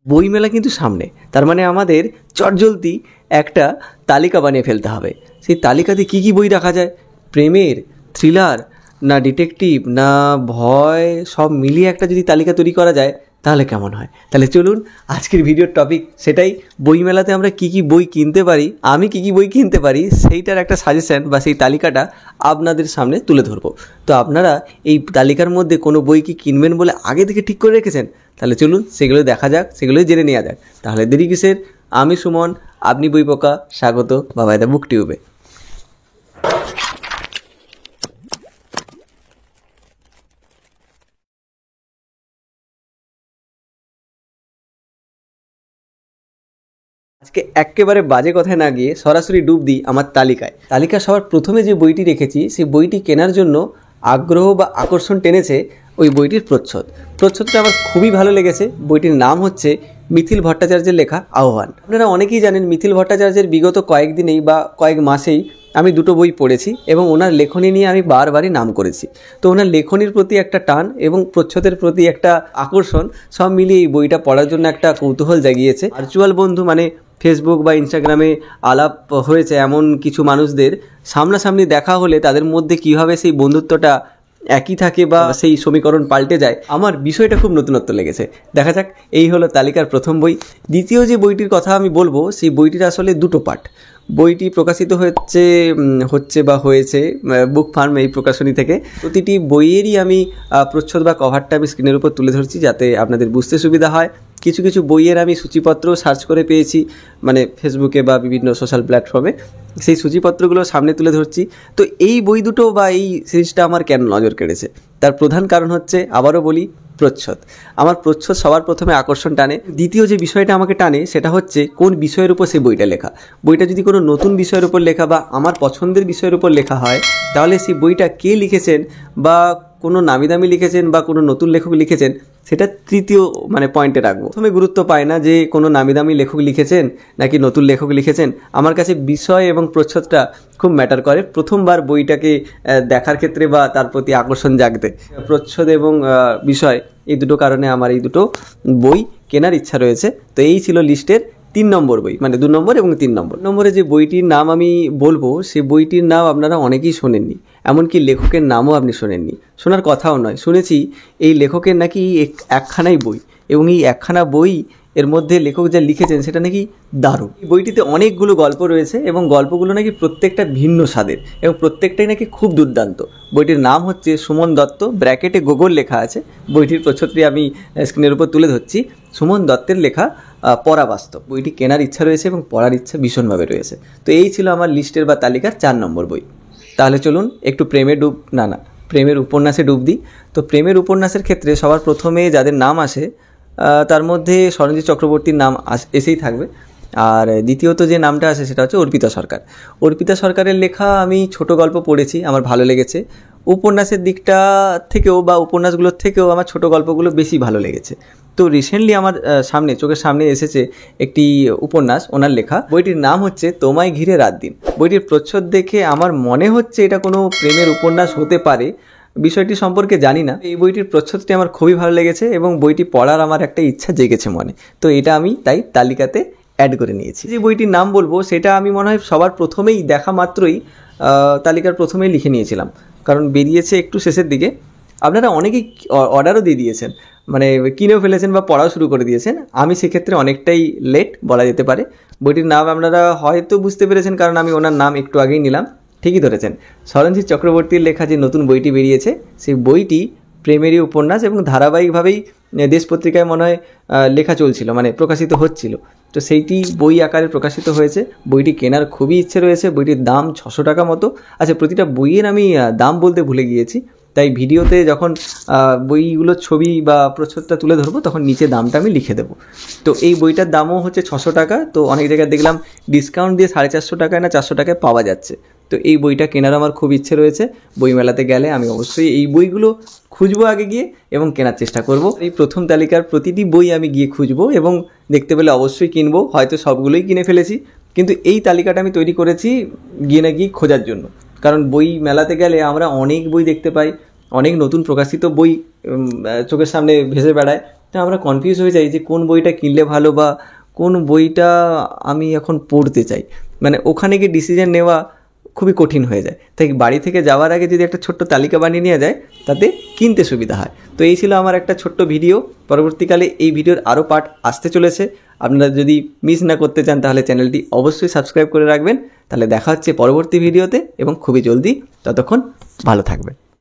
বইমেলা কিন্তু সামনে, তার মানে আমাদের চটজলদি একটা তালিকা বানিয়ে ফেলতে হবে। সেই তালিকাতে কী কী বই রাখা যায়, প্রেমের, থ্রিলার, না ডিটেকটিভ, না ভয়, সব মিলিয়ে একটা যদি তালিকা তৈরি করা যায় তাহলে কেমন হয়। তাহলে চলুন, আজকের ভিডিওর টপিক সেটাই, বইমেলাতে আমরা কী কী বই কিনতে পারি, আমি কী কী বই কিনতে পারি সেইটার একটা সাজেশান বা সেই তালিকাটা আপনাদের সামনে তুলে ধরবো। তো আপনারা এই তালিকার মধ্যে কোনো বই কি কিনবেন বলে আগে থেকে ঠিক করে রেখেছেন? তাহলে চলুন সেগুলো দেখা যাক, সেগুলোই জেনে নেওয়া যাক। তাহলে দেরি কিসের, আমি সুমন, আপনি বই পোকা, স্বাগত বাবাই দা বুক টিউবে। আজকে একেবারে বাজে কথায় না গিয়ে সরাসরি ডুব দিই আমার তালিকা সবার প্রথমে যে বইটি রেখেছি সেই বইটি কেনার জন্য আগ্রহ বা আকর্ষণ টেনেছে ওই বইটির প্রচ্ছদটা আমার খুবই ভালো লেগেছে। বইটির নাম হচ্ছে মিথিল ভট্টাচার্যের লেখা আহ্বান। আপনারা অনেকেই জানেন মিথিল ভট্টাচার্যের বিগত কয়েকদিনেই বা কয়েক মাসেই আমি দুটো বই পড়েছি এবং ওনার লেখনী নিয়ে আমি বারবারই নাম করেছি। তো ওনার লেখনীর প্রতি একটা টান এবং প্রচ্ছদের প্রতি একটা আকর্ষণ, সব মিলিয়ে এই বইটা পড়ার জন্য একটা কৌতূহল জাগিয়েছে। ভার্চুয়াল বন্ধু মানে ফেসবুক বা ইনস্টাগ্রামে আলাপ হয়েছে এমন কিছু মানুষদের সামনাসামনি দেখা হলে তাদের মধ্যে কীভাবে সেই বন্ধুত্বটা একই থাকে বা সেই সমীকরণ পাল্টে যায়, আমার বিষয়টা খুব নতুনত্ব লেগেছে। দেখা যাক, এই হলো তালিকার প্রথম বই। দ্বিতীয় যে বইটির কথা আমি বলবো সেই বইটির আসলে দুটো পার্ট। বইটি প্রকাশিত হয়েছে বুক ফার্ম এই প্রকাশনী থেকে। প্রতিটি বইয়েরই আমি প্রচ্ছদ বা কভারটা আমি স্ক্রিনের উপর তুলে ধরছি যাতে আপনাদের বুঝতে সুবিধা হয়। কিছু কিছু বইয়ের আমি সূচিপত্র সার্চ করে পেয়েছি, মানে ফেসবুকে বা বিভিন্ন সোশ্যাল প্ল্যাটফর্মে, সেই সূচিপত্রগুলো সামনে তুলে ধরছি। তো এই বই দুটো বা এই সিরিজটা আমার কেন নজর কেড়েছে, তার প্রধান কারণ হচ্ছে, আবারও বলি, প্রচ্ছদ। আমার প্রচ্ছদ সবার প্রথমে আকর্ষণ টানে। দ্বিতীয় যে বিষয়টা আমাকে টানে সেটা হচ্ছে কোন বিষয়ের উপর সেই বইটা লেখা। বইটা যদি কোনো নতুন বিষয়ের উপর লেখা বা আমার পছন্দের বিষয়ের উপর লেখা হয়, তাহলে সেই বইটা কে লিখেছেন, বা কোনো নামি দামি লিখেছেন বা কোনো নতুন লেখক লিখেছেন, সেটা তৃতীয় পয়েন্টে রাখবো। প্রথমে গুরুত্ব পায় না যে কোনো নামি দামি লেখক লিখেছেন নাকি নতুন লেখক লিখেছেন। আমার কাছে বিষয় এবং প্রচ্ছদটা খুব ম্যাটার করে প্রথমবার বইটাকে দেখার ক্ষেত্রে বা তার প্রতি আকর্ষণ জাগতে। প্রচ্ছদ এবং বিষয়, এই দুটো কারণে আমার এই দুটো বই কেনার ইচ্ছা রয়েছে। তো এই ছিল লিস্টের 3 নম্বর বই, 2 নম্বর এবং 3 নম্বরে যে বইটির নাম আমি বলবো সেই বইটির নাম আপনারা অনেকেই শোনেননি, এমনকি লেখকের নামও আপনি শোনেননি, শোনার কথাও নয়। শুনেছি এই লেখকের নাকি একখানাই বই, এবং এই একখানা বই এর মধ্যে লেখক যা লিখেছেন সেটা নাকি দারুণ। এই বইটিতে অনেকগুলো গল্প রয়েছে এবং গল্পগুলো নাকি প্রত্যেকটা ভিন্ন স্বাদের এবং প্রত্যেকটাই নাকি খুব দুর্দান্ত। বইটির নাম হচ্ছে সুমন দত্ত, ব্র্যাকেটে গোগল লেখা আছে। বইটির প্রচ্ছদটি আমি স্ক্রিনের উপর তুলে ধরছি। সুমন দত্তের লেখা পরাবাস্তব। বইটি কেনার ইচ্ছা রয়েছে এবং পড়ার ইচ্ছা ভীষণভাবে রয়েছে। তো এই ছিল আমার লিস্টের বা তালিকার 4 নম্বর বই। তাহলে চলুন একটু প্রেমের উপন্যাসে ডুব দিই। তো প্রেমের উপন্যাসের ক্ষেত্রে সবার প্রথমে যাদের নাম আসে তার মধ্যে সরঞ্জিৎ চক্রবর্তীর নাম এসেই থাকবে। আর দ্বিতীয়ত যে নামটা আসে সেটা হচ্ছে অর্পিতা সরকারের লেখা আমি ছোট গল্প পড়েছি, আমার ভালো লেগেছে। উপন্যাসের দিকটা থেকেও বা উপন্যাসগুলোর থেকেও আমার ছোট গল্পগুলো বেশি ভালো লেগেছে। তো রিসেন্টলি আমার চোখের সামনে এসেছে একটি উপন্যাস ওনার লেখা। বইটির নাম হচ্ছে তোমায় ঘিরে রাত দিন। বইটির প্রচ্ছদ দেখে আমার মনে হচ্ছে এটা কোনো প্রেমের উপন্যাস হতে পারে, বিষয়টি সম্পর্কে জানি না। এই বইটির প্রচ্ছদটি আমার খুবই ভালো লেগেছে এবং বইটি পড়ার আমার একটা ইচ্ছা জেগেছে মনে। তো এটা আমি তাই তালিকাতে অ্যাড করে নিয়েছি। যে বইটির নাম বলবো সেটা আমি মনে হয় সবার প্রথমেই দেখা মাত্রই তালিকার প্রথমেই লিখে নিয়েছিলাম, কারণ বেরিয়েছে একটু শেষের দিকে। আপনারা অনেকেই অর্ডারও দিয়ে দিয়েছেন, কিনেও ফেলেছেন বা পড়াও শুরু করে দিয়েছেন। আমি সেক্ষেত্রে অনেকটাই লেট বলা যেতে পারে। বইটির নাম আপনারা হয়তো বুঝতে পেরেছেন, কারণ আমি ওনার নাম একটু আগেই নিলাম। ঠিকই ধরেছেন, সরঞ্জিৎ চক্রবর্তীর লেখা যে নতুন বইটি বেরিয়েছে সেই বইটি প্রেমেরই উপন্যাস এবং ধারাবাহিকভাবেই দেশ পত্রিকায় মনে হয় লেখা চলছিল, প্রকাশিত হচ্ছিল। তো সেইটি বই আকারে প্রকাশিত হয়েছে। বইটি কেনার খুবই ইচ্ছে রয়েছে। বইটির দাম 600 টাকা মতো। আচ্ছা, প্রতিটা বইয়ের আমি দাম বলতে ভুলে গিয়েছি, তাই ভিডিওতে যখন বইগুলোর ছবি বা প্রচ্ছদটা তুলে ধরবো তখন নিচে দামটা আমি লিখে দেবো। তো এই বইটার দামও হচ্ছে 600 টাকা। তো অনেক জায়গায় দেখলাম ডিসকাউন্ট দিয়ে 450 টাকায় না 400 টাকায় পাওয়া যাচ্ছে। তো এই বইটা কেনার আমার খুব ইচ্ছে রয়েছে। বইমেলাতে গেলে আমি অবশ্যই এই বইগুলো খুঁজবো আগে গিয়ে এবং কেনার চেষ্টা করব। এই প্রথম তালিকার প্রতিটি বই আমি গিয়ে খুঁজবো এবং দেখতে পেলে অবশ্যই কিনবো। হয়তো সবগুলোই কিনে ফেলেছি, কিন্তু এই তালিকাটা আমি তৈরি করেছি গিয়ে খোঁজার জন্য। কারণ বই মেলাতে গেলে আমরা অনেক বই দেখতে পাই, অনেক নতুন প্রকাশিত বই চোখের সামনে ভেসে বেড়ায়, তো আমরা কনফিউজ হয়ে যাই যে কোন বইটা কিনলে ভালো বা কোন বইটা আমি এখন পড়তে চাই। মানে ওখানে গিয়ে ডিসিশন নেওয়া খুবই কঠিন হয়ে যায়। তাই বাড়ি থেকে যাওয়ার আগে যদি একটা ছোট্ট তালিকা বানিয়ে নেওয়া যায় তাতে কিনতে সুবিধা হয়। তো এই ছিল আমার একটা ছোট্ট ভিডিও। পরবর্তীকালে এই ভিডিওর আরও পার্ট আসতে চলেছে। আপনারা যদি মিস না করতে চান তাহলে চ্যানেলটি অবশ্যই সাবস্ক্রাইব করে রাখবেন। তাহলে দেখা হচ্ছে পরবর্তী ভিডিওতে এবং খুবই জলদি। ততক্ষণ ভালো থাকবেন।